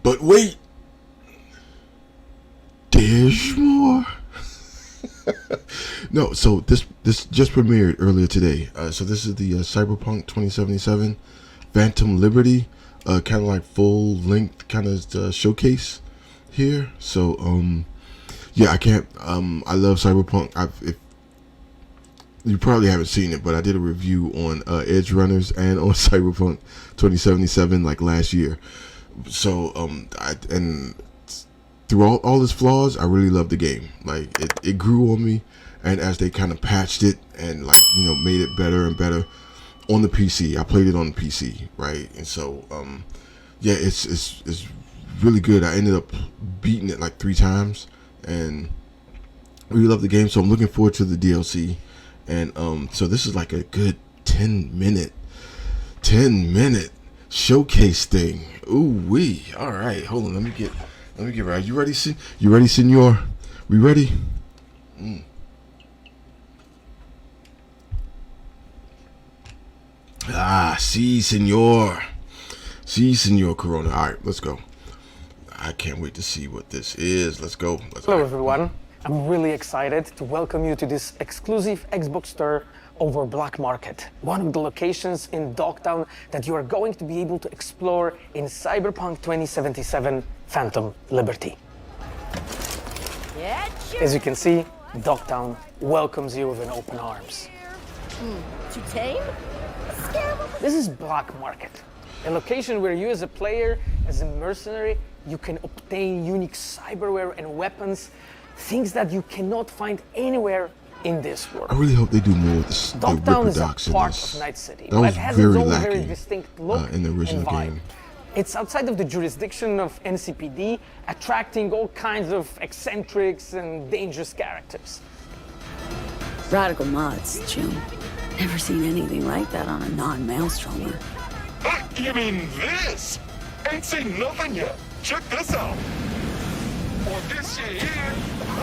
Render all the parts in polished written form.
But wait, there's more. No, so this just premiered earlier today. So this is the Cyberpunk 2077 Phantom Liberty, kind of like full length kind of showcase here. So yeah, I can't. I love Cyberpunk. If you probably haven't seen it, but I did a review on Edge Runners and on Cyberpunk 2077 like last year. So and through all its flaws, I really love the game. Like it grew on me, and as they kind of patched it and like made it better and better on the PC. I played it on the PC, right? And so yeah, it's really good. I ended up beating it like 3 times, and really love the game. So I'm looking forward to the DLC. And so this is like a good 10 minute showcase thing. Ooh wee. All right, hold on. Let me get right. You ready, senor? We ready? Si, senor. Si, senor Corona. All right, let's go. I can't wait to see what this is. Let's go. Hello, everyone. I'm really excited to welcome you to this exclusive Xbox store over Black Market, one of the locations in Dogtown that you are going to be able to explore in Cyberpunk 2077 Phantom Liberty. As you can see, Dogtown welcomes you with open arms. Too tame? This is Black Market, a location where you as a player, as a mercenary, you can obtain unique cyberware and weapons, things that you cannot find anywhere in this world. I really hope they do more with the Dogtown is a Ripper part Docs of Night City, that but was it has very its own lacking very distinct look in the original and vibe. game. It's outside of the jurisdiction of NCPD, attracting all kinds of eccentrics and dangerous characters. Radical mods, Jim. Never seen anything like that on a non-maelstromer. You mean this? Ain't seen nothing yet. Check this out. Or this shit here.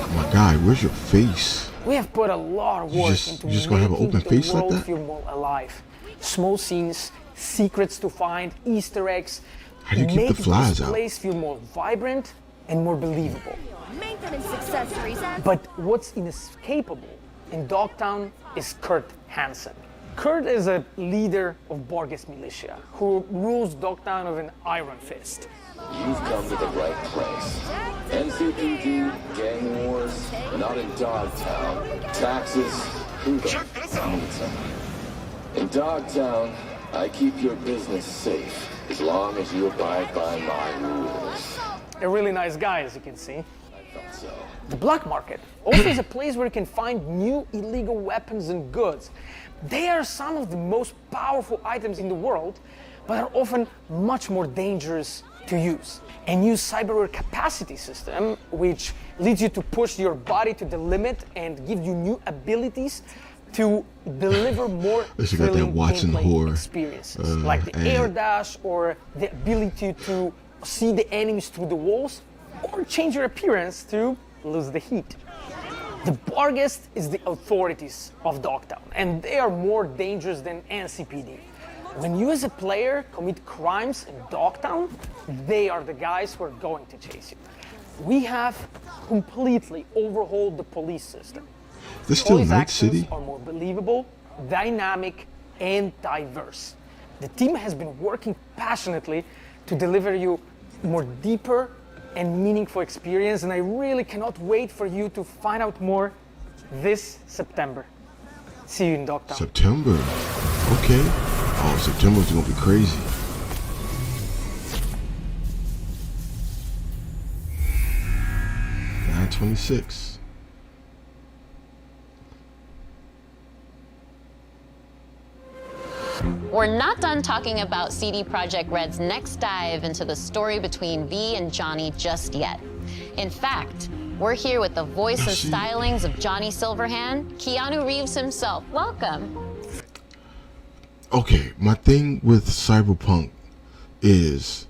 Oh my God, where's your face? We have put a lot of work into you just gonna have an making open the face like world that? feel more alive. Small scenes, secrets to find, Easter eggs. How do you keep make the flies this out? place feel more vibrant and more believable. Maintenance accessories. But what's inescapable in Dogtown is Kurt Hansen. Kurt is a leader of Borges militia who rules Dogtown with an iron fist. You've come to the right place. NCPD, gang wars, not in Dogtown. Taxes, who the Check this out. needs them? In Dogtown, I keep your business safe as long as you abide by my rules. A really nice guy, as you can see. I thought so. The black market also is a place where you can find new illegal weapons and goods. They are some of the most powerful items in the world, but are often much more dangerous to use. A new cyberware capacity system, which leads you to push your body to the limit and give you new abilities to deliver more Unless you got that thrilling watching gameplay horror, experiences, like the air dash or the ability to see the enemies through the walls, or change your appearance to lose the heat. The Barghest is the authorities of Dogtown, and they are more dangerous than NCPD. When you as a player commit crimes in Dogtown, they are the guys who are going to chase you. We have completely overhauled the police system. This still Police Night actions City? are more believable, dynamic, and diverse. The team has been working passionately to deliver you more deeper and meaningful experience, and I really cannot wait for you to find out more this September. See you in Dogtown. September. Okay. Oh, September's gonna be crazy. $9.26. We're not done talking about CD Projekt Red's next dive into the story between V and Johnny just yet. In fact, we're here with the voice and stylings of Johnny Silverhand, Keanu Reeves himself. Welcome. Okay, my thing with Cyberpunk is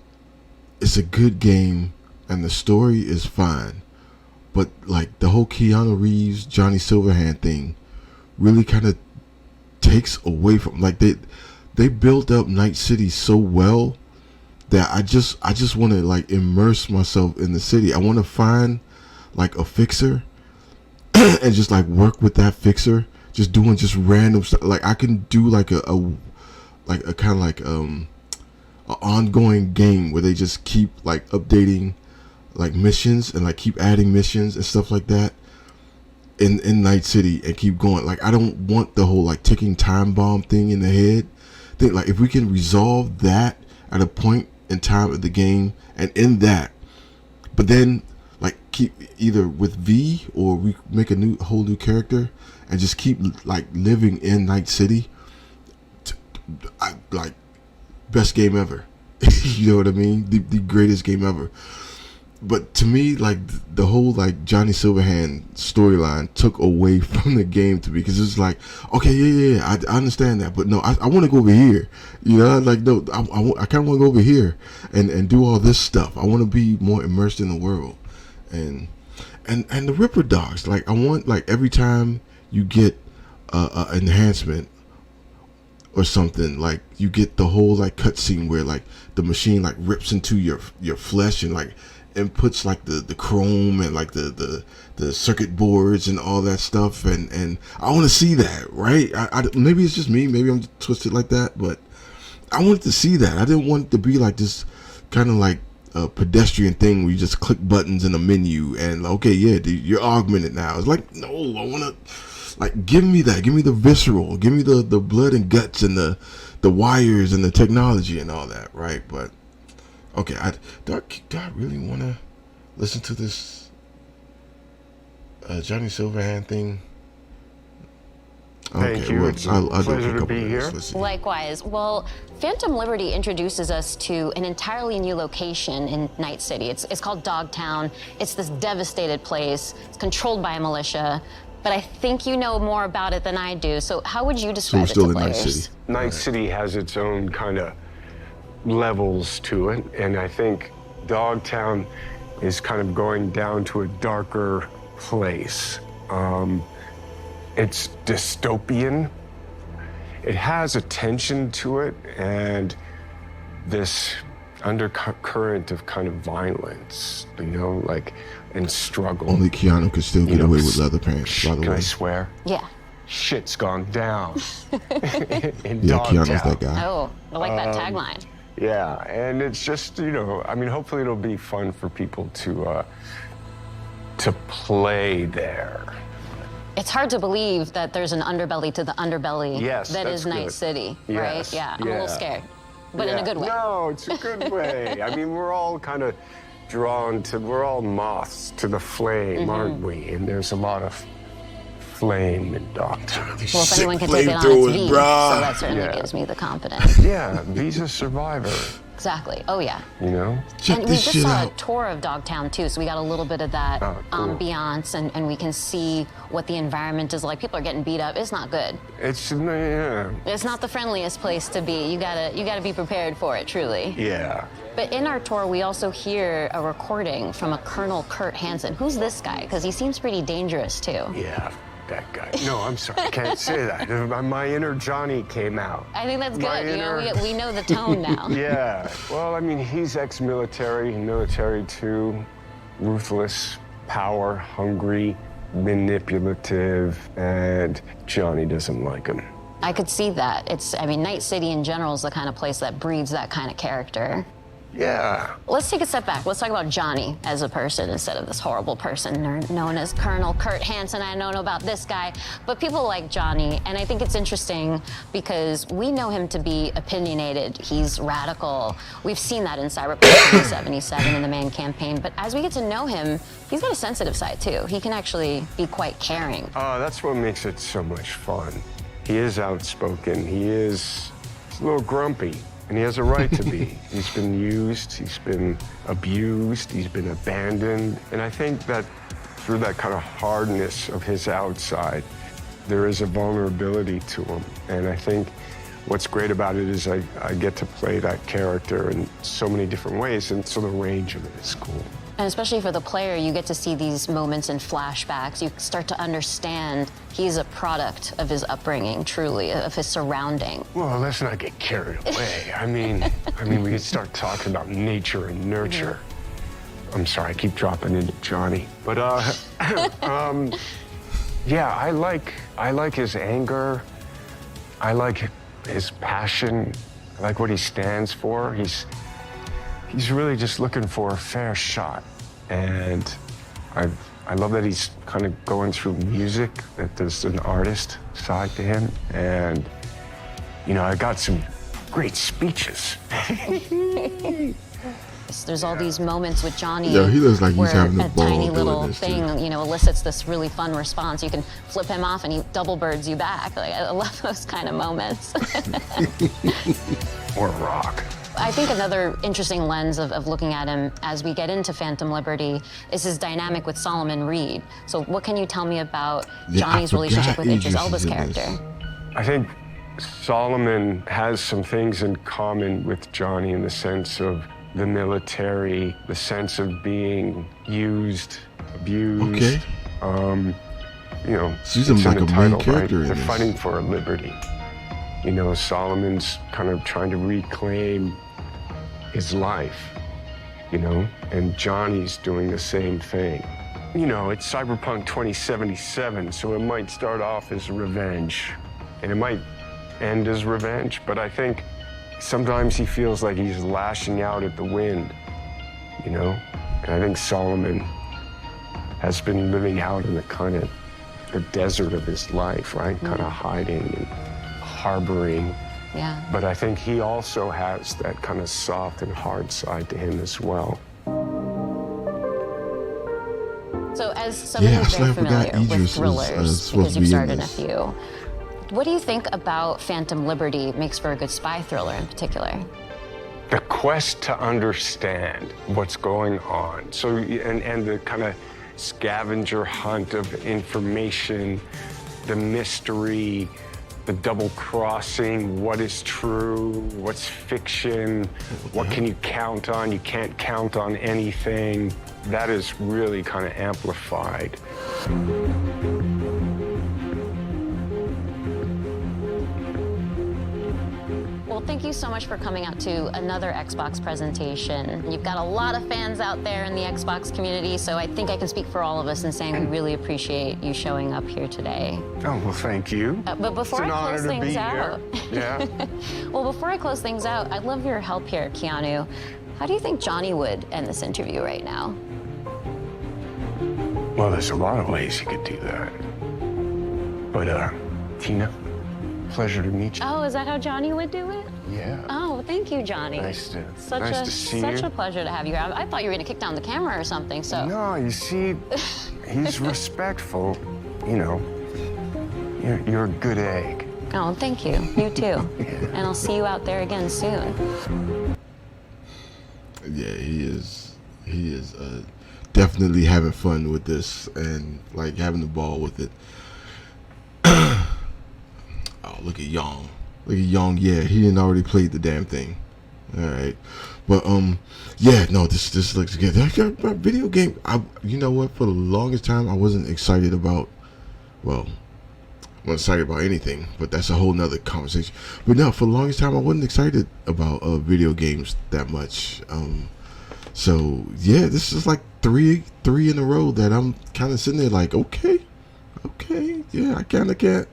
it's a good game and the story is fine, but like the whole Keanu Reeves, Johnny Silverhand thing really kind of takes away from, like, they built up Night City so well, that I just want to like immerse myself in the city. I want to find like a fixer and just like work with that fixer, just doing just random stuff. Like I can do like a kind of like an ongoing game where they just keep like updating like missions and like keep adding missions and stuff like that in Night City and keep going. Like I don't want the whole like ticking time bomb thing in the head. Think like if we can resolve that at a point in time of the game and in that, but then like keep either with V or we make a whole new character and just keep like living in Night City. Like best game ever. You know what I mean? The greatest game ever. But to me, like the whole like Johnny Silverhand storyline took away from the game to me, because it's like, okay, yeah, I understand that, but no, I want to go over here. You know, like no, I kind of want to go over here and do all this stuff. I want to be more immersed in the world, and the Ripper dogs. Like I want like every time you get a enhancement or something, like you get the whole like cutscene where like the machine like rips into your flesh and like and puts like the chrome and like the circuit boards and all that stuff, and I want to see that, right? I maybe it's just me, maybe I'm twisted like that, but I wanted to see that. I didn't want it to be like this kind of like a pedestrian thing where you just click buttons in a menu and okay, yeah, dude, you're augmented now. It's like, no, I want to like give me that, give me the visceral, give me the blood and guts and the wires and the technology and all that, right? But okay, do I really want to listen to this Johnny Silverhand thing? Okay, Thank you. well, It's a I'll do a pleasure to couple be minutes. here. Let's see. Likewise. Well, Phantom Liberty introduces us to an entirely new location in Night City. It's called Dogtown. It's this devastated place. It's controlled by a militia. But I think you know more about it than I do. So how would you So we're describe it still to in Night players? City. Night City has its own kind of levels to it, and I think Dogtown is kind of going down to a darker place. It's dystopian. It has a tension to it and this undercurrent of kind of violence, you know, like, and struggle. Only Keanu could still get away with leather pants, by the Can way. I swear? Yeah. Shit's gone down in Yeah, Dogtown. Keanu's that guy. Oh, I like that tagline. Yeah, and it's just, you know, I mean, hopefully it'll be fun for people to play there. It's hard to believe that there's an underbelly to the underbelly Yes, that is that's Night good. City, Yes, right? Yeah, I'm a little yeah. scared, but in a good way. No, it's a good way. I mean, we're all kind of we're all moths to the flame, aren't we? And there's a lot of flame in Dogtown. Well, if anyone can take it on, it's V, so that certainly Yeah. gives me the confidence. Yeah, V's a survivor, Exactly. Oh, yeah. you know? Check And we this just shit saw out. a tour of Dogtown, too, so we got a little bit of that Oh, cool. ambiance, and we can see what the environment is like. People are getting beat up. It's not good. It's, yeah. It's not the friendliest place to be. You gotta be prepared for it, truly. Yeah. But in our tour, we also hear a recording from a Colonel Kurt Hansen. Who's this guy? Because he seems pretty dangerous, too. Yeah, that guy. No, I'm sorry, I can't say that. My inner Johnny came out. I think that's My good. You know, inner- we know the tone now. Yeah, well, I mean, he's ex-military, military too, ruthless, power hungry, manipulative, and Johnny doesn't like him. I could see that. I mean, Night City in general is the kind of place that breeds that kind of character. Yeah. Let's take a step back. Let's talk about Johnny as a person instead of this horrible person known as Colonel Kurt Hansen. I don't know about this guy, but people like Johnny, and I think it's interesting because we know him to be opinionated. He's radical. We've seen that in Cyberpunk 2077 in the main campaign, but as we get to know him, he's got a sensitive side too. He can actually be quite caring. That's what makes it so much fun. He is outspoken. He's a little grumpy. And he has a right to be. He's been used, he's been abused, he's been abandoned. And I think that through that kind of hardness of his outside, there is a vulnerability to him. And I think what's great about it is I get to play that character in so many different ways, and so the range of it is cool. And especially for the player, you get to see these moments in flashbacks. You start to understand he's a product of his upbringing, truly, of his surrounding. Well, let's not get carried away. I mean, we could start talking about nature and nurture. I'm sorry, I keep dropping into Johnny. But, yeah, I like his anger. I like his passion. I like what he stands for. He's really just looking for a fair shot. And I love that he's kind of going through music, that there's an artist side to him. And, you know, I got some great speeches. There's all these moments with Johnny Yeah, he looks like he's where having a a ball tiny doing little this, thing, too. you know, elicits this really fun response. You can flip him off and he double birds you back. Like, I love those kind of moments. Or rock. I think another interesting lens of looking at him as we get into Phantom Liberty is his dynamic with Solomon Reed. So what can you tell me about Yeah, I Johnny's relationship forgot with Idris Idris Elba's is in this. character? I think Solomon has some things in common with Johnny in the sense of the military, the sense of being used, abused. Okay. You know, She's like in a the main title, character right? in They're this. fighting for a liberty. You know, Solomon's kind of trying to reclaim his life, you know, and Johnny's doing the same thing. You know, it's Cyberpunk 2077, so it might start off as revenge, and it might end as revenge, but I think sometimes he feels like he's lashing out at the wind, you know? And I think Solomon has been living out in the kind of the desert of his life, right? Kind of hiding and harboring. Yeah. But I think he also has that kind of soft and hard side to him as well. So as someone Yeah, who's I very forgot familiar with Idris was, thrillers, supposed because to you've be in starred in a this. few, what do you think about Phantom Liberty makes for a good spy thriller in particular? The quest to understand what's going on. So, and the kind of scavenger hunt of information, the mystery, the double crossing, what is true, what's fiction, what can you count on, you can't count on anything. That is really kind of amplified. Well, thank you so much for coming out to another Xbox presentation. You've got a lot of fans out there in the Xbox community, so I think I can speak for all of us in saying we really appreciate you showing up here today. Oh, well, thank you. But before It's an I honor close to things be out, here. Yeah. well, before I close things out, I'd love your help here, Keanu. How do you think Johnny would end this interview right now? Well, there's a lot of ways you could do that. But, Tina, pleasure to meet you. Oh, is that how Johnny would do it? Yeah. Oh, thank you, Johnny. Nice to see such you. a pleasure to have you here. I thought you were going to kick down the camera or something, so. No, you see, he's respectful. You know, you're a good egg. Oh, thank you. You too. And I'll see you out there again soon. Yeah, he is definitely having fun with this and like having the ball with it. Oh, look at Young. Look at Young. Yeah, he didn't already played the damn thing. All right, but yeah, no, this looks good. That video game. You know what? For the longest time, I wasn't excited about. Well, I wasn't excited about anything, but that's a whole nother conversation. But no, for the longest time, I wasn't excited about video games that much. So yeah, this is like three in a row that I'm kind of sitting there like, okay, yeah, I kind of can't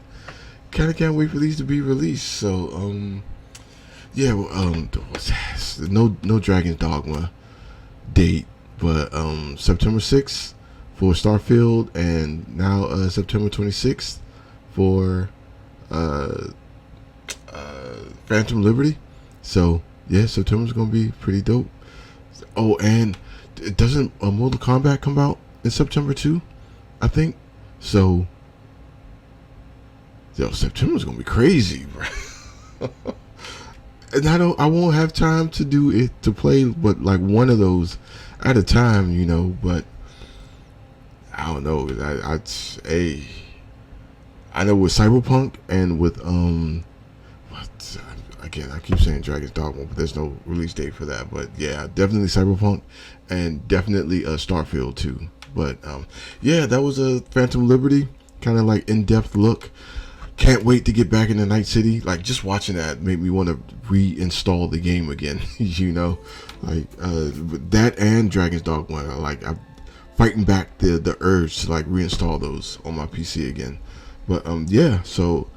wait for these to be released. So yeah, no Dragon's Dogma date, but September 6th for Starfield, and now September 26th for Phantom Liberty. So yeah, September's gonna be pretty dope. Oh, and doesn't Mortal Kombat come out in September too? I think so. Yo, September's gonna be crazy, bro. And I won't have time to do it to play, but like one of those at a time, you know. But I don't know. I know with Cyberpunk and with again, I keep saying Dragon's Dogma, but there's no release date for that. But yeah, definitely Cyberpunk, and definitely Starfield too. But yeah, that was a Phantom Liberty kind of like in-depth look. Can't wait to get back into Night City. Like, just watching that made me want to reinstall the game again. You know, like that and Dragon's Dogma. Like, I'm fighting back the urge to like reinstall those on my PC again. But yeah, so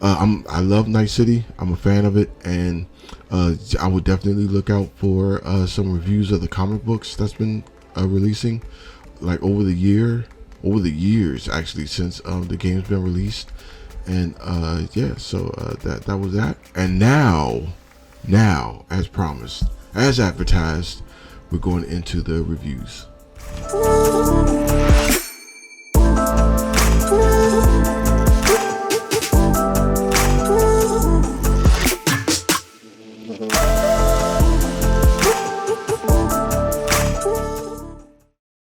I love Night City. I'm a fan of it, and I would definitely look out for some reviews of the comic books that's been releasing, like over the years actually, since the game's been released. And yeah, so that was that. And now, as promised, as advertised, we're going into the reviews.